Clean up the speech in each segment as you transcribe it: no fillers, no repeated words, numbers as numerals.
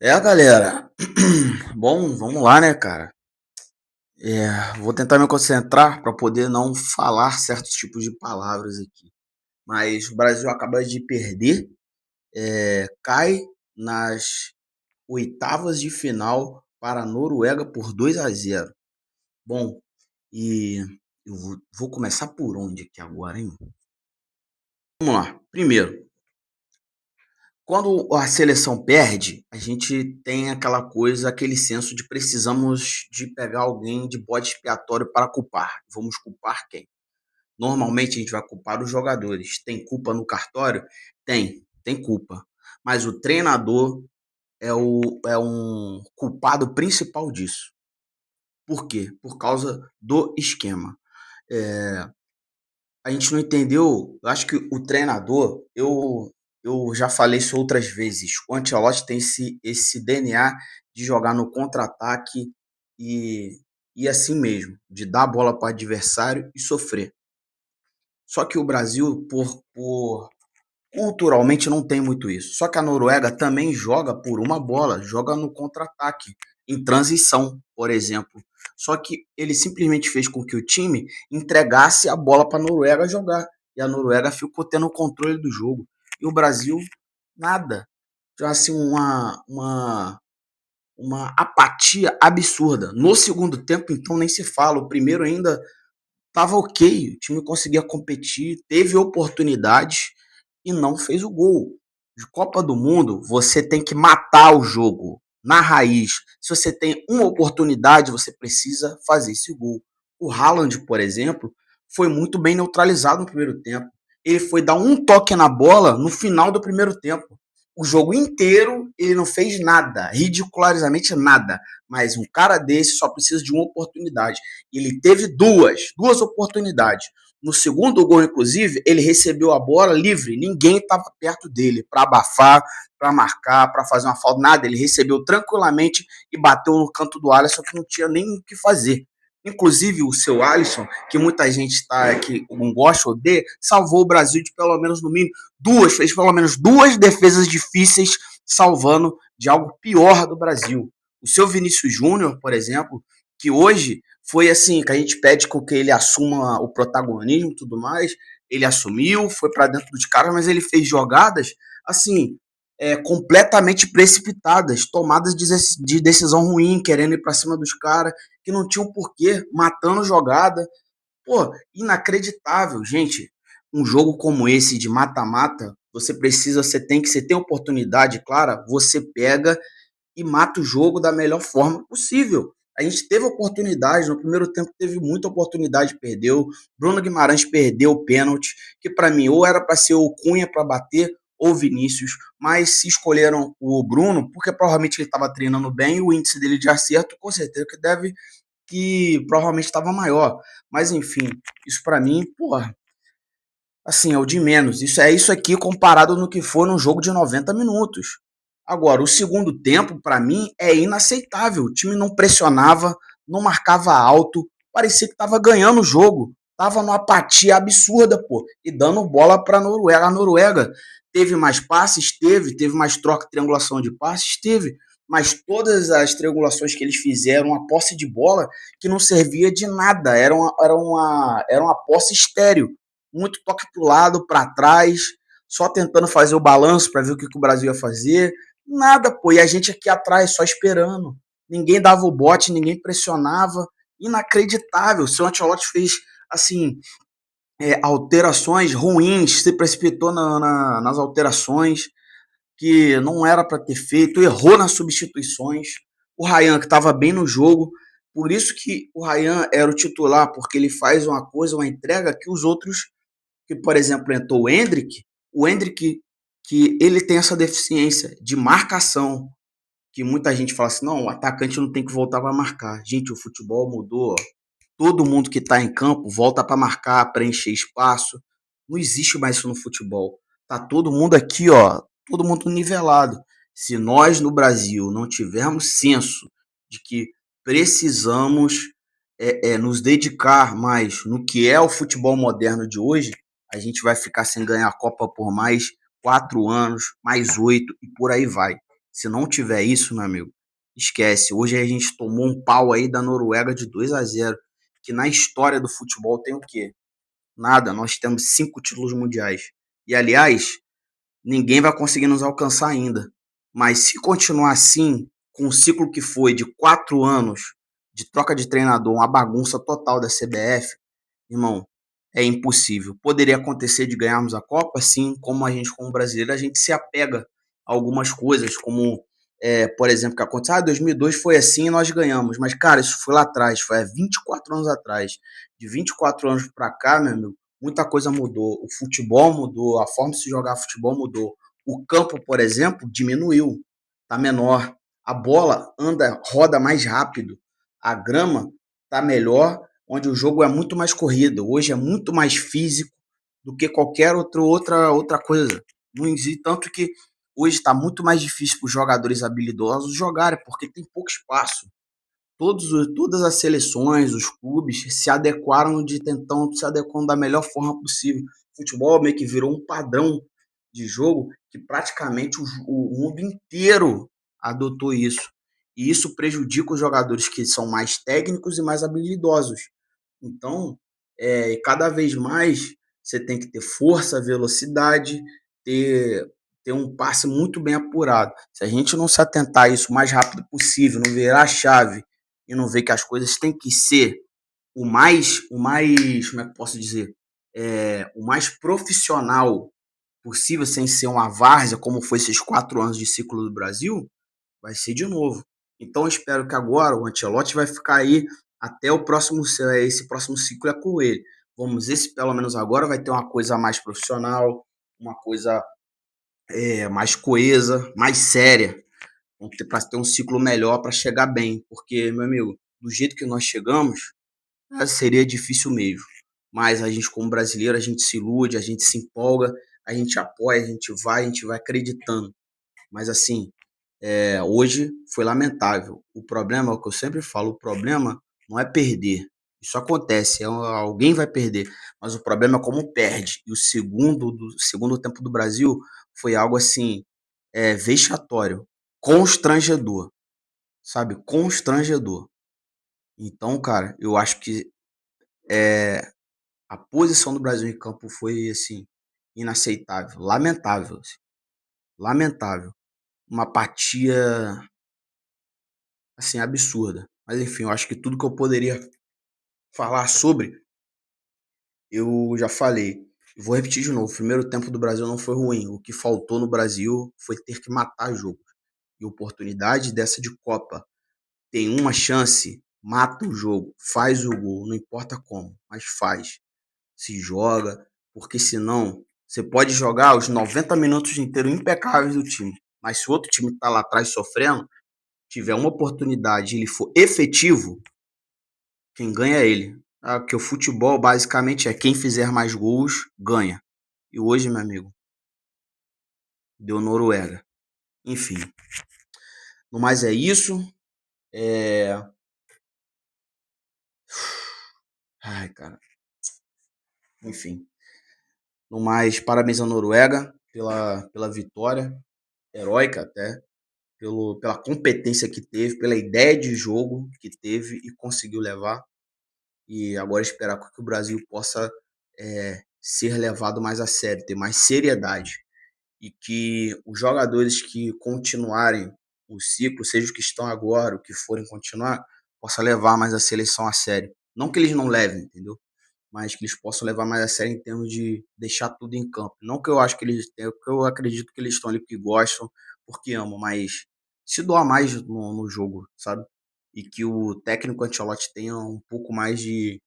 Galera. Bom, vamos lá, né, cara? Vou tentar me concentrar para poder não falar certos tipos de palavras aqui. Mas o Brasil acaba de perder, cai nas oitavas de final para a Noruega por 2-0. Bom, e eu vou começar por onde aqui agora, hein? Vamos lá. Primeiro, quando a seleção perde, a gente tem aquela coisa, aquele senso de precisamos de pegar alguém de bode expiatório para culpar. Vamos culpar quem? Normalmente a gente vai culpar os jogadores. Tem culpa no cartório? Tem culpa. Mas o treinador é um culpado principal disso. Por quê? Por causa do esquema. É, a gente não entendeu. Eu acho que o treinador, eu já falei isso outras vezes. O Ancelotti tem esse DNA de jogar no contra-ataque e, e assim mesmo, de dar a bola para o adversário e sofrer. Só que o Brasil, por culturalmente, não tem muito isso. Só que a Noruega também joga por uma bola, joga no contra-ataque, em transição, por exemplo. Só que ele simplesmente fez com que o time entregasse a bola para a Noruega jogar. E a Noruega ficou tendo o controle do jogo. E o Brasil, nada. Já assim, uma apatia absurda. No segundo tempo, então, nem se fala. O primeiro ainda estava ok, o time conseguia competir, teve oportunidades e não fez o gol. De Copa do Mundo, você tem que matar o jogo na raiz. Se você tem uma oportunidade, você precisa fazer esse gol. O Haaland, por exemplo, foi muito bem neutralizado no primeiro tempo. Ele foi dar um toque na bola no final do primeiro tempo. O jogo inteiro ele não fez nada, ridicularizamente nada. Mas um cara desse só precisa de uma oportunidade. Ele teve duas oportunidades. No segundo gol, inclusive, ele recebeu a bola livre, ninguém estava perto dele para abafar, para marcar, para fazer uma falta, nada. Ele recebeu tranquilamente e bateu no canto do Alisson, que não tinha nem o que fazer. Inclusive, o seu Alisson, que muita gente está aqui, não gosta ou odeia, salvou o Brasil de pelo menos, no mínimo, fez pelo menos duas defesas difíceis, salvando de algo pior do Brasil. O seu Vinícius Júnior, por exemplo, que hoje foi assim, que a gente pede com que ele assuma o protagonismo e tudo mais, ele assumiu, foi para dentro dos caras, mas ele fez jogadas, assim, completamente precipitadas, tomadas de decisão ruim, querendo ir para cima dos caras, que não tinham porquê, matando jogada. Pô, inacreditável, gente. Um jogo como esse de mata-mata, você tem oportunidade, clara, você pega e mata o jogo da melhor forma possível. A gente teve oportunidade, no primeiro tempo teve muita oportunidade, perdeu. Bruno Guimarães perdeu o pênalti, que para mim ou era para ser o Cunha para bater ou Vinícius, mas se escolheram o Bruno, porque provavelmente ele estava treinando bem e o índice dele de acerto, com certeza que provavelmente estava maior. Mas enfim, isso para mim, porra, assim, é o de menos. Isso aqui comparado no que foi num jogo de 90 minutos. Agora, o segundo tempo, para mim, é inaceitável. O time não pressionava, não marcava alto, parecia que estava ganhando o jogo. Tava numa apatia absurda, pô, e dando bola para a Noruega. A Noruega teve mais passes, teve mais troca, triangulação de passes, teve, mas todas as triangulações que eles fizeram, a posse de bola que não servia de nada, era uma posse estéreo, muito toque para o lado, para trás, só tentando fazer o balanço para ver o que o Brasil ia fazer. Nada, pô. E a gente aqui atrás só esperando. Ninguém dava o bote, ninguém pressionava. Inacreditável. O seu Ancelotti fez, assim, alterações ruins, se precipitou nas alterações que não era para ter feito, errou nas substituições. O Ryan, que estava bem no jogo, por isso que o Ryan era o titular, porque ele faz uma coisa, uma entrega que os outros, que por exemplo entrou o Hendrick que ele tem essa deficiência de marcação, que muita gente fala assim, não, o atacante não tem que voltar para marcar. Gente, o futebol mudou, ó. Todo mundo que está em campo volta para marcar, preencher espaço. Não existe mais isso no futebol. Tá todo mundo aqui, ó, todo mundo nivelado. Se nós no Brasil não tivermos senso de que precisamos nos dedicar mais no que é o futebol moderno de hoje, a gente vai ficar sem ganhar a Copa por mais 4 anos, mais 8 e por aí vai. Se não tiver isso, meu amigo, esquece. Hoje a gente tomou um pau aí da Noruega de 2-0, que na história do futebol tem o quê? Nada. Nós temos 5 títulos mundiais. E, aliás, ninguém vai conseguir nos alcançar ainda. Mas se continuar assim, com o ciclo que foi de 4 anos de troca de treinador, uma bagunça total da CBF, irmão, é impossível. Poderia acontecer de ganharmos a Copa, sim, como a gente, como brasileiro, a gente se apega a algumas coisas, como, por exemplo, que aconteceu, 2002 foi assim e nós ganhamos. Mas, cara, isso foi lá atrás, foi há 24 anos atrás. De 24 anos para cá, meu amigo, muita coisa mudou. O futebol mudou, a forma de se jogar futebol mudou. O campo, por exemplo, diminuiu, tá menor. A bola anda, roda mais rápido. A grama tá melhor, onde o jogo é muito mais corrido. Hoje é muito mais físico do que qualquer outra coisa. Não existe tanto que hoje está muito mais difícil para os jogadores habilidosos jogarem, porque tem pouco espaço. Todas as seleções, os clubes se adequaram de tentando se adequando da melhor forma possível. O futebol meio que virou um padrão de jogo que praticamente o mundo inteiro adotou isso. E isso prejudica os jogadores que são mais técnicos e mais habilidosos. Então, cada vez mais você tem que ter força, velocidade, ter, ter um passe muito bem apurado. Se a gente não se atentar a isso o mais rápido possível, não virar a chave e não ver que as coisas têm que ser como é que eu posso dizer? O mais profissional possível, sem ser uma várzea, como foi esses 4 anos de ciclo do Brasil, vai ser de novo. Então eu espero que agora o Ancelotti vai ficar aí até o próximo, esse próximo ciclo é com ele. Vamos, esse pelo menos agora vai ter uma coisa mais profissional, uma coisa mais coesa, mais séria. Vamos ter para ter um ciclo melhor para chegar bem, porque, meu amigo, do jeito que nós chegamos, seria difícil mesmo. Mas a gente, como brasileiro, a gente se ilude, a gente se empolga, a gente apoia, a gente vai acreditando. Mas assim, hoje foi lamentável. O problema, é o que eu sempre falo, o problema não é perder. Isso acontece, alguém vai perder, mas o problema é como perde. E o segundo tempo do Brasil foi algo assim, vexatório, constrangedor, sabe? Constrangedor. Então, cara, eu acho que a posição do Brasil em campo foi assim inaceitável, lamentável, assim, lamentável. Uma apatia assim, absurda. Mas enfim, eu acho que tudo que eu poderia falar sobre, eu já falei. Vou repetir de novo, o primeiro tempo do Brasil não foi ruim. O que faltou no Brasil foi ter que matar jogo. E oportunidade dessa de Copa. Tem uma chance, mata o jogo, faz o gol, não importa como, mas faz. Se joga, porque senão você pode jogar os 90 minutos inteiros impecáveis do time. Mas se o outro time tá lá atrás sofrendo, tiver uma oportunidade e ele for efetivo, quem ganha é ele. Porque o futebol basicamente é quem fizer mais gols ganha. E hoje, meu amigo, deu Noruega. Enfim, no mais é isso. É... Ai, cara. Enfim. No mais, parabéns à Noruega pela vitória, heróica até, pela competência que teve, pela ideia de jogo que teve e conseguiu levar. E agora esperar que o Brasil possa ser levado mais a sério, ter mais seriedade. E que os jogadores que continuarem o ciclo, seja os que estão agora, o que forem continuar, possa levar mais a seleção a sério. Não que eles não levem, entendeu? Mas que eles possam levar mais a sério em termos de deixar tudo em campo. Não que eu acho que eles tenham, que eu acredito que eles estão ali porque gostam, porque amam, mas se doar mais no jogo, sabe? E que o técnico Ancelotti tenha um pouco mais de,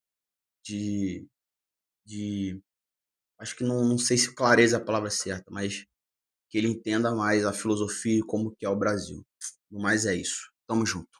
de acho que não sei se clareza é a palavra certa, mas que ele entenda mais a filosofia e como que é o Brasil. No mais é isso. Tamo junto.